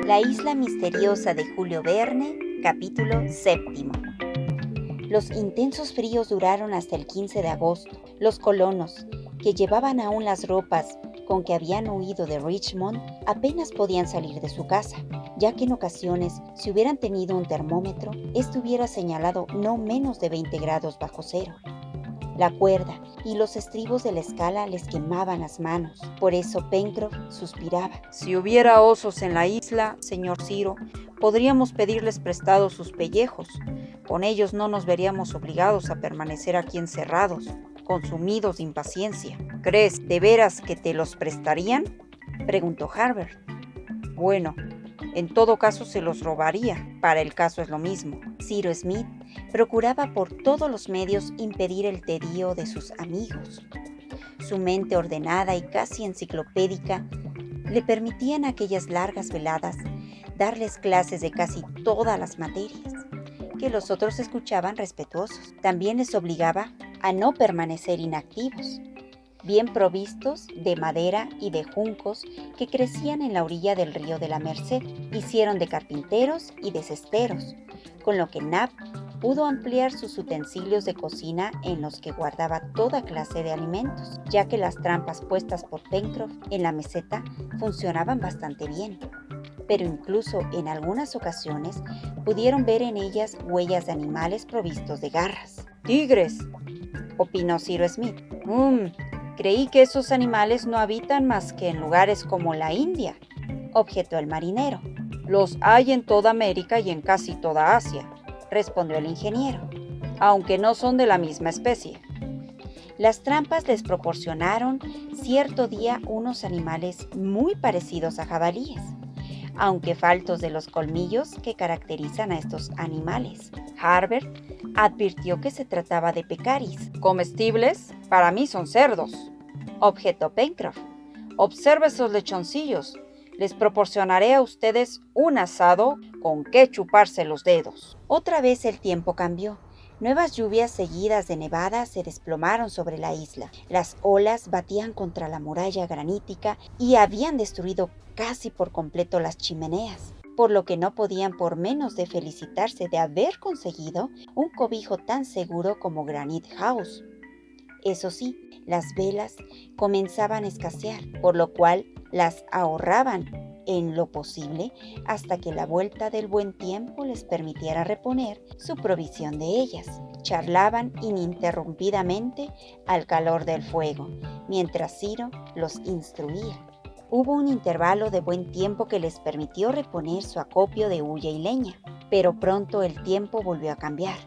La isla misteriosa de Julio Verne, capítulo 7. Los intensos fríos duraron hasta el 15 de agosto. Los colonos, que llevaban aún las ropas con que habían huido de Richmond, apenas podían salir de su casa, ya que en ocasiones, si hubieran tenido un termómetro, este hubiera señalado no menos de 20 grados bajo cero. La cuerda y los estribos de la escala les quemaban las manos. Por eso Pencroff suspiraba. Si hubiera osos en la isla, señor Ciro, podríamos pedirles prestados sus pellejos. Con ellos no nos veríamos obligados a permanecer aquí encerrados, consumidos de impaciencia. ¿Crees de veras que te los prestarían?, preguntó Harbert. Bueno, en todo caso se los robaría. Para el caso es lo mismo. Cyrus Smith procuraba por todos los medios impedir el tedio de sus amigos. Su mente ordenada y casi enciclopédica le permitían aquellas largas veladas darles clases de casi todas las materias, que los otros escuchaban respetuosos. También les obligaba a no permanecer inactivos, bien provistos de madera y de juncos que crecían en la orilla del río de la Merced. Hicieron de carpinteros y de cesteros, con lo que Nab pudo ampliar sus utensilios de cocina en los que guardaba toda clase de alimentos, ya que las trampas puestas por Pencroff en la meseta funcionaban bastante bien. Pero incluso en algunas ocasiones pudieron ver en ellas huellas de animales provistos de garras. ¡Tigres!, opinó Cyrus Smith. Creí que esos animales no habitan más que en lugares como la India, objetó el marinero. Los hay en toda América y en casi toda Asia, respondió el ingeniero, aunque no son de la misma especie. Las trampas les proporcionaron cierto día unos animales muy parecidos a jabalíes, aunque faltos de los colmillos que caracterizan a estos animales. Harbert advirtió que se trataba de pecaris. ¿Comestibles? Para mí son cerdos, objetó Pencroff. Observe esos lechoncillos. Les proporcionaré a ustedes un asado con que chuparse los dedos. Otra vez el tiempo cambió. Nuevas lluvias seguidas de nevadas se desplomaron sobre la isla. Las olas batían contra la muralla granítica y habían destruido casi por completo las chimeneas, por lo que no podían por menos de felicitarse de haber conseguido un cobijo tan seguro como Granite House. Eso sí, las velas comenzaban a escasear, por lo cual las ahorraban en lo posible hasta que la vuelta del buen tiempo les permitiera reponer su provisión de ellas. Charlaban ininterrumpidamente al calor del fuego, mientras Ciro los instruía. Hubo un intervalo de buen tiempo que les permitió reponer su acopio de hulla y leña, pero pronto el tiempo volvió a cambiar.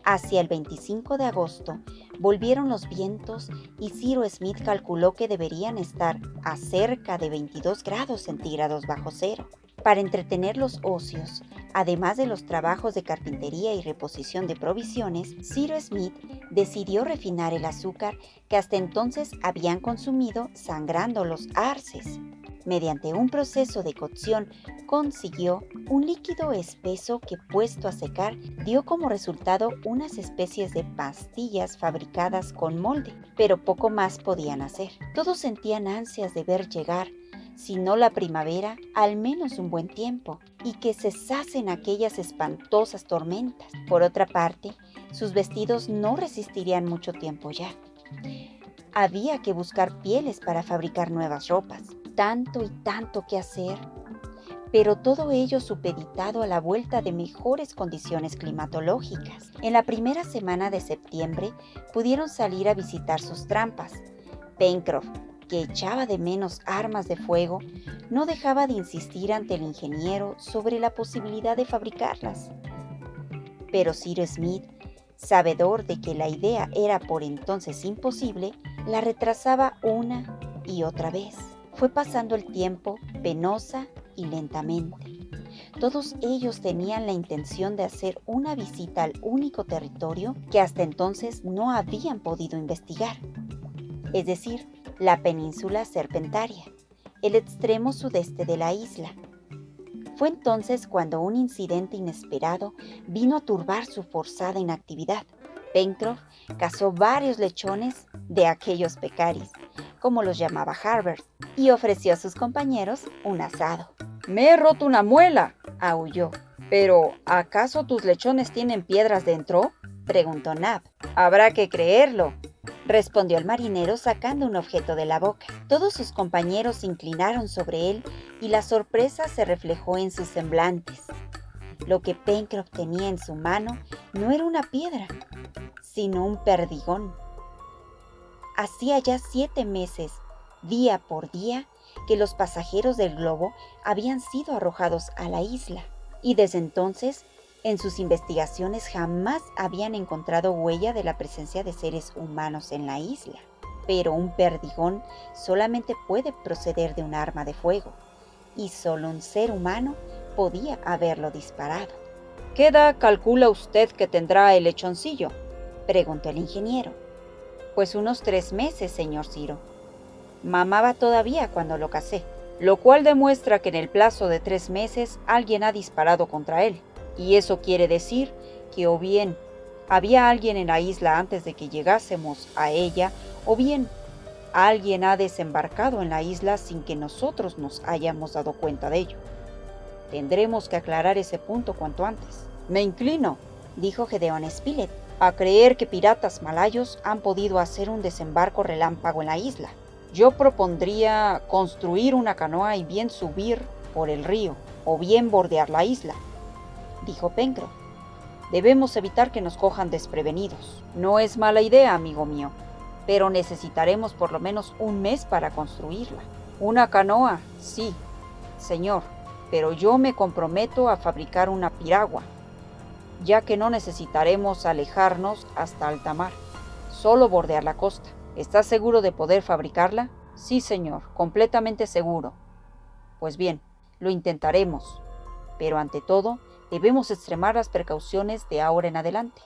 Hacia el 25 de agosto volvieron los vientos y Cyrus Smith calculó que deberían estar a cerca de 22 grados centígrados bajo cero. Para entretener los ocios, además de los trabajos de carpintería y reposición de provisiones, Cyrus Smith decidió refinar el azúcar que hasta entonces habían consumido sangrando los arces. Mediante un proceso de cocción consiguió un líquido espeso que, puesto a secar, dio como resultado unas especies de pastillas fabricadas con molde, pero poco más podían hacer. Todos sentían ansias de ver llegar, si no la primavera, al menos un buen tiempo, y que cesasen aquellas espantosas tormentas. Por otra parte, sus vestidos no resistirían mucho tiempo ya. Había que buscar pieles para fabricar nuevas ropas. Tanto y tanto que hacer, pero todo ello supeditado a la vuelta de mejores condiciones climatológicas. En la primera semana de septiembre pudieron salir a visitar sus trampas. Pencroff, que echaba de menos armas de fuego, no dejaba de insistir ante el ingeniero sobre la posibilidad de fabricarlas. Pero Cyrus Smith, sabedor de que la idea era por entonces imposible, la retrasaba una y otra vez. Fue pasando el tiempo penosa y lentamente. Todos ellos tenían la intención de hacer una visita al único territorio que hasta entonces no habían podido investigar, es decir, la península Serpentaria, el extremo sudeste de la isla. Fue entonces cuando un incidente inesperado vino a turbar su forzada inactividad. Pencroff cazó varios lechones de aquellos pecaris, como los llamaba Harbert, y ofreció a sus compañeros un asado. Me he roto una muela, aulló. ¿Pero acaso tus lechones tienen piedras dentro?, preguntó Nab. Habrá que creerlo, respondió el marinero sacando un objeto de la boca. Todos sus compañeros se inclinaron sobre él y la sorpresa se reflejó en sus semblantes. Lo que Pencroff tenía en su mano no era una piedra, sino un perdigón. Hacía ya 7 meses, día por día, que los pasajeros del globo habían sido arrojados a la isla, y desde entonces, en sus investigaciones jamás habían encontrado huella de la presencia de seres humanos en la isla. Pero un perdigón solamente puede proceder de un arma de fuego, y solo un ser humano podía haberlo disparado. ¿Qué edad calcula usted que tendrá el lechoncillo?, preguntó el ingeniero. Pues unos 3 meses, señor Ciro. Mamaba todavía cuando lo casé. Lo cual demuestra que en el plazo de 3 meses alguien ha disparado contra él. Y eso quiere decir que o bien había alguien en la isla antes de que llegásemos a ella, o bien alguien ha desembarcado en la isla sin que nosotros nos hayamos dado cuenta de ello. Tendremos que aclarar ese punto cuanto antes. Me inclino, dijo Gedeón Spilett, a creer que piratas malayos han podido hacer un desembarco relámpago en la isla. Yo propondría construir una canoa y bien subir por el río, o bien bordear la isla, dijo Pencroff. Debemos evitar que nos cojan desprevenidos. No es mala idea, amigo mío, pero necesitaremos por lo menos un mes para construirla. Una canoa, sí, señor, pero yo me comprometo a fabricar una piragua, ya que no necesitaremos alejarnos hasta alta mar, solo bordear la costa. ¿Estás seguro de poder fabricarla? Sí, señor, completamente seguro. Pues bien, lo intentaremos, pero ante todo, debemos extremar las precauciones de ahora en adelante.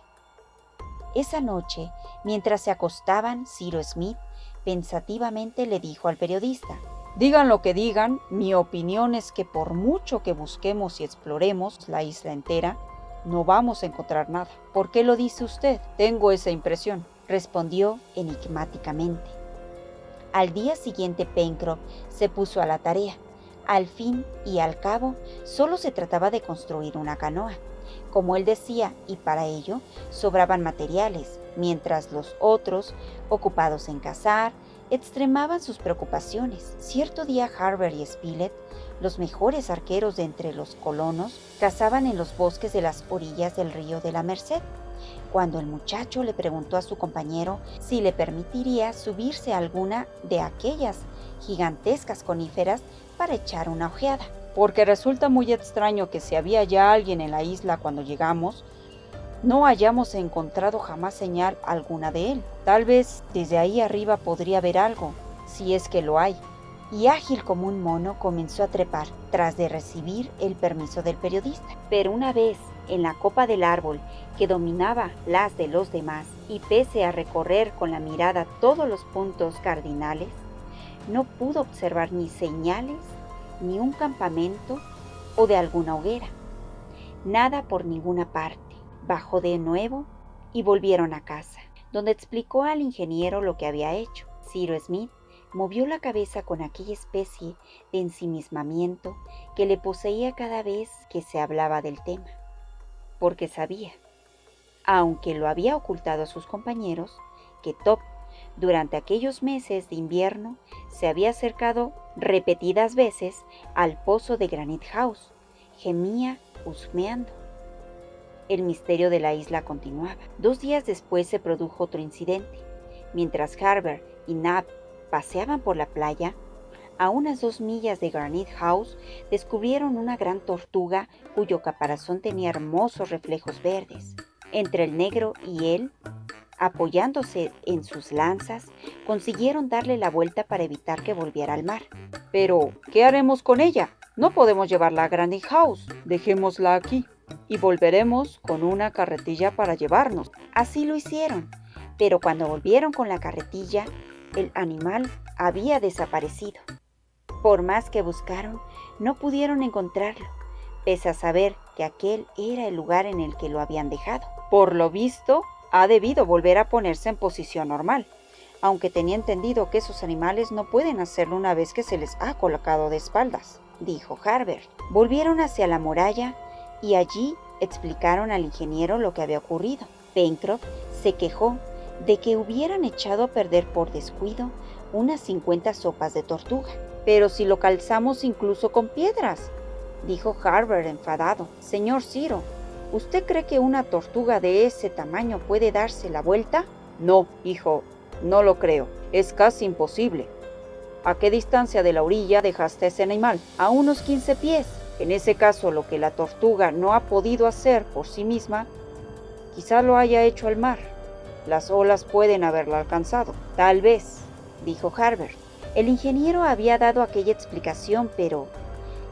Esa noche, mientras se acostaban, Cyrus Smith pensativamente le dijo al periodista: Digan lo que digan, mi opinión es que por mucho que busquemos y exploremos la isla entera, no vamos a encontrar nada. ¿Por qué lo dice usted? Tengo esa impresión, respondió enigmáticamente. Al día siguiente Pencroff se puso a la tarea. Al fin y al cabo, solo se trataba de construir una canoa, como él decía, y para ello sobraban materiales, mientras los otros, ocupados en cazar, extremaban sus preocupaciones. Cierto día Harbert y Spilett, los mejores arqueros de entre los colonos, cazaban en los bosques de las orillas del río de la Merced, cuando el muchacho le preguntó a su compañero si le permitiría subirse a alguna de aquellas gigantescas coníferas para echar una ojeada. Porque resulta muy extraño que si había ya alguien en la isla cuando llegamos, no hayamos encontrado jamás señal alguna de él. Tal vez desde ahí arriba podría haber algo, si es que lo hay. Y ágil como un mono comenzó a trepar, tras de recibir el permiso del periodista. Pero una vez en la copa del árbol que dominaba las de los demás, y pese a recorrer con la mirada todos los puntos cardinales, no pudo observar ni señales, ni un campamento o de alguna hoguera. Nada por ninguna parte. Bajó de nuevo y volvieron a casa, donde explicó al ingeniero lo que había hecho. Cyrus Smith movió la cabeza con aquella especie de ensimismamiento que le poseía cada vez que se hablaba del tema, porque sabía, aunque lo había ocultado a sus compañeros, que Top, durante aquellos meses de invierno, se había acercado repetidas veces al pozo de Granite House. Gemía husmeando. El misterio de la isla continuaba. 2 días después se produjo otro incidente. Mientras Harbert y Nab paseaban por la playa, a unas 2 millas de Granite House, descubrieron una gran tortuga cuyo caparazón tenía hermosos reflejos verdes. Entre el negro y él, apoyándose en sus lanzas, consiguieron darle la vuelta para evitar que volviera al mar. Pero, ¿qué haremos con ella? No podemos llevarla a Granite House. Dejémosla aquí y volveremos con una carretilla para llevarnos. Así lo hicieron, pero cuando volvieron con la carretilla, el animal había desaparecido. Por más que buscaron, no pudieron encontrarlo, pese a saber que aquel era el lugar en el que lo habían dejado. Por lo visto, ha debido volver a ponerse en posición normal, aunque tenía entendido que esos animales no pueden hacerlo una vez que se les ha colocado de espaldas, dijo Harbert. Volvieron hacia la muralla y allí explicaron al ingeniero lo que había ocurrido. Pencroff se quejó de que hubieran echado a perder por descuido unas 50 sopas de tortuga. Pero si lo calzamos incluso con piedras, dijo Harbert enfadado. Señor Ciro, ¿usted cree que una tortuga de ese tamaño puede darse la vuelta? No, hijo, no lo creo. Es casi imposible. ¿A qué distancia de la orilla dejaste ese animal? A unos 15 pies. En ese caso, lo que la tortuga no ha podido hacer por sí misma, quizá lo haya hecho al mar. Las olas pueden haberla alcanzado. Tal vez, dijo Harbert. El ingeniero había dado aquella explicación, pero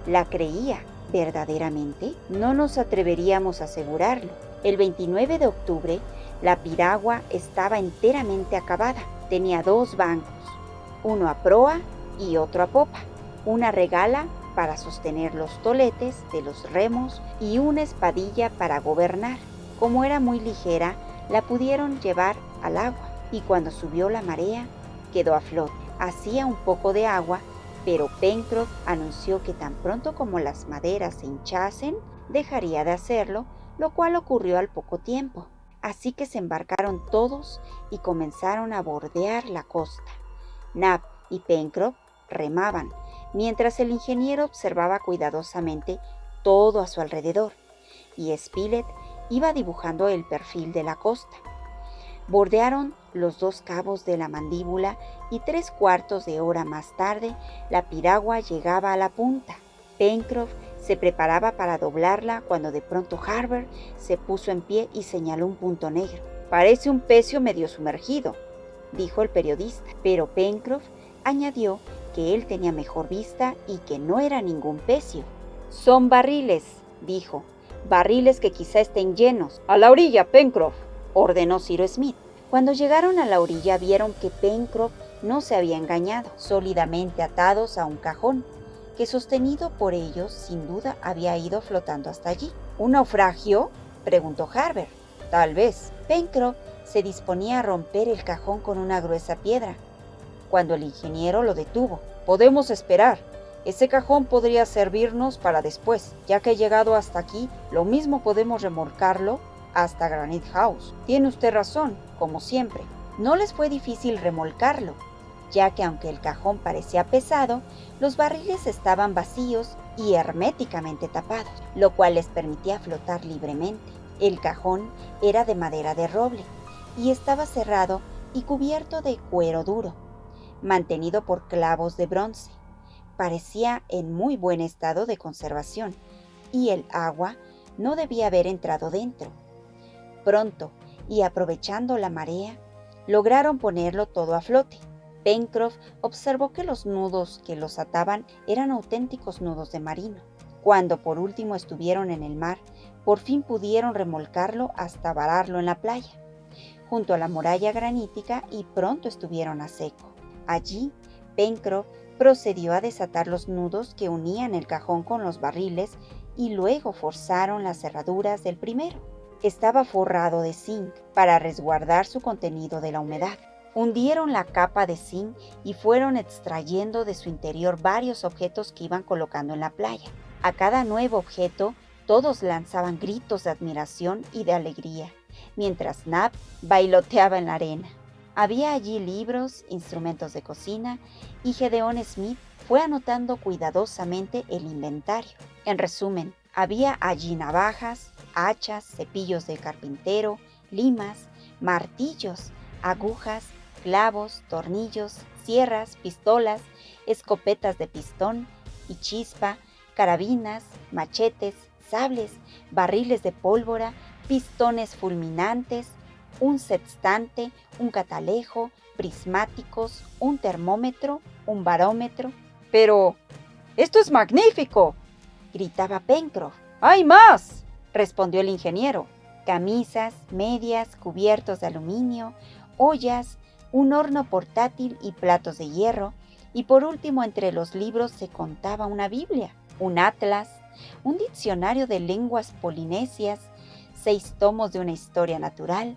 ¿la creía verdaderamente? No nos atreveríamos a asegurarlo. El 29 de octubre, la piragua estaba enteramente acabada. Tenía 2 bancos, uno a proa y otro a popa, una regala para sostener los toletes de los remos y una espadilla para gobernar. Como era muy ligera, la pudieron llevar al agua y cuando subió la marea, quedó a flote. Hacía un poco de agua, pero Pencroff anunció que tan pronto como las maderas se hinchasen, dejaría de hacerlo, lo cual ocurrió al poco tiempo. Así que se embarcaron todos y comenzaron a bordear la costa. Nab y Pencroff remaban, mientras el ingeniero observaba cuidadosamente todo a su alrededor, y Spilett iba dibujando el perfil de la costa. Bordearon los 2 cabos de la mandíbula y 3/4 de hora más tarde la piragua llegaba a la punta. Pencroff se preparaba para doblarla cuando de pronto Harbert se puso en pie y señaló un punto negro. «Parece un pecio medio sumergido», dijo el periodista, pero Pencroff añadió que él tenía mejor vista y que no era ningún pecio. «Son barriles», dijo, «barriles que quizá estén llenos». «A la orilla, Pencroff», ordenó Cyrus Smith. Cuando llegaron a la orilla vieron que Pencroff no se había engañado, sólidamente atados a un cajón, que sostenido por ellos sin duda había ido flotando hasta allí. «¿Un naufragio?», preguntó Harbert. «Tal vez». Pencroff se disponía a romper el cajón con una gruesa piedra, cuando el ingeniero lo detuvo. «Podemos esperar. Ese cajón podría servirnos para después. Ya que he llegado hasta aquí, lo mismo podemos remolcarlo hasta Granite House». «Tiene usted razón, como siempre». No les fue difícil remolcarlo, ya que aunque el cajón parecía pesado, los barriles estaban vacíos y herméticamente tapados, lo cual les permitía flotar libremente. El cajón era de madera de roble y estaba cerrado y cubierto de cuero duro, mantenido por clavos de bronce. Parecía en muy buen estado de conservación y el agua no debía haber entrado dentro. Pronto, y aprovechando la marea, lograron ponerlo todo a flote. Pencroff observó que los nudos que los ataban eran auténticos nudos de marino. Cuando por último estuvieron en el mar, por fin pudieron remolcarlo hasta vararlo en la playa, junto a la muralla granítica, y pronto estuvieron a seco. Allí, Pencroff procedió a desatar los nudos que unían el cajón con los barriles y luego forzaron las cerraduras del primero. Estaba forrado de zinc para resguardar su contenido de la humedad. Hundieron la capa de zinc y fueron extrayendo de su interior varios objetos que iban colocando en la playa. A cada nuevo objeto, todos lanzaban gritos de admiración y de alegría, mientras Nab bailoteaba en la arena. Había allí libros, instrumentos de cocina, y Gedeón Smith fue anotando cuidadosamente el inventario. En resumen, había allí navajas, hachas, cepillos de carpintero, limas, martillos, agujas, clavos, tornillos, sierras, pistolas, escopetas de pistón y chispa, carabinas, machetes, sables, barriles de pólvora, pistones fulminantes, un sextante, un catalejo, prismáticos, un termómetro, un barómetro. «¡Pero esto es magnífico!», gritaba Pencroff. «¡Hay más!», respondió el ingeniero. Camisas, medias, cubiertos de aluminio, ollas, un horno portátil y platos de hierro, y por último entre los libros se contaba una Biblia, un atlas, un diccionario de lenguas polinesias, 6 tomos de una historia natural,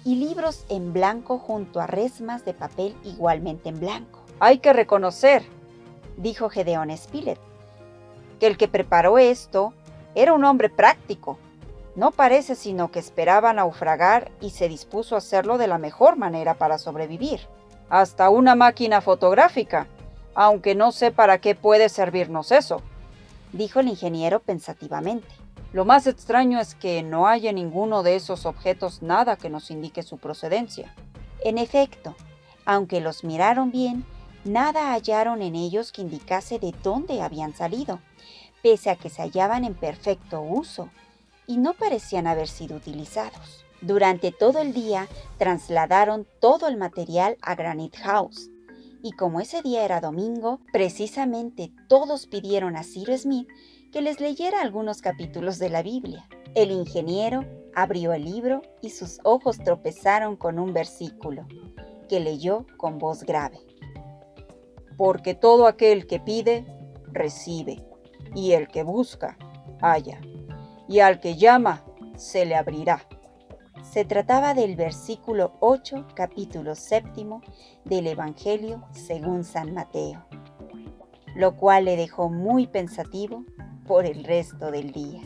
y libros en blanco junto a resmas de papel igualmente en blanco. Hay que reconocer, dijo Gedeón Spilett, que el que preparó esto era un hombre práctico. No parece sino que esperaba naufragar y se dispuso a hacerlo de la mejor manera para sobrevivir. Hasta una máquina fotográfica, aunque no sé para qué puede servirnos eso, dijo el ingeniero pensativamente. Lo más extraño es que no haya en ninguno de esos objetos nada que nos indique su procedencia. En efecto, aunque los miraron bien, nada hallaron en ellos que indicase de dónde habían salido, pese a que se hallaban en perfecto uso y no parecían haber sido utilizados. Durante todo el día trasladaron todo el material a Granite House, y como ese día era domingo, precisamente todos pidieron a Cyrus Smith que les leyera algunos capítulos de la Biblia. El ingeniero abrió el libro y sus ojos tropezaron con un versículo, que leyó con voz grave. Porque todo aquel que pide, recibe, y el que busca, halla, y al que llama, se le abrirá. Se trataba del versículo 8, capítulo 7 del Evangelio según San Mateo, lo cual le dejó muy pensativo por el resto del día.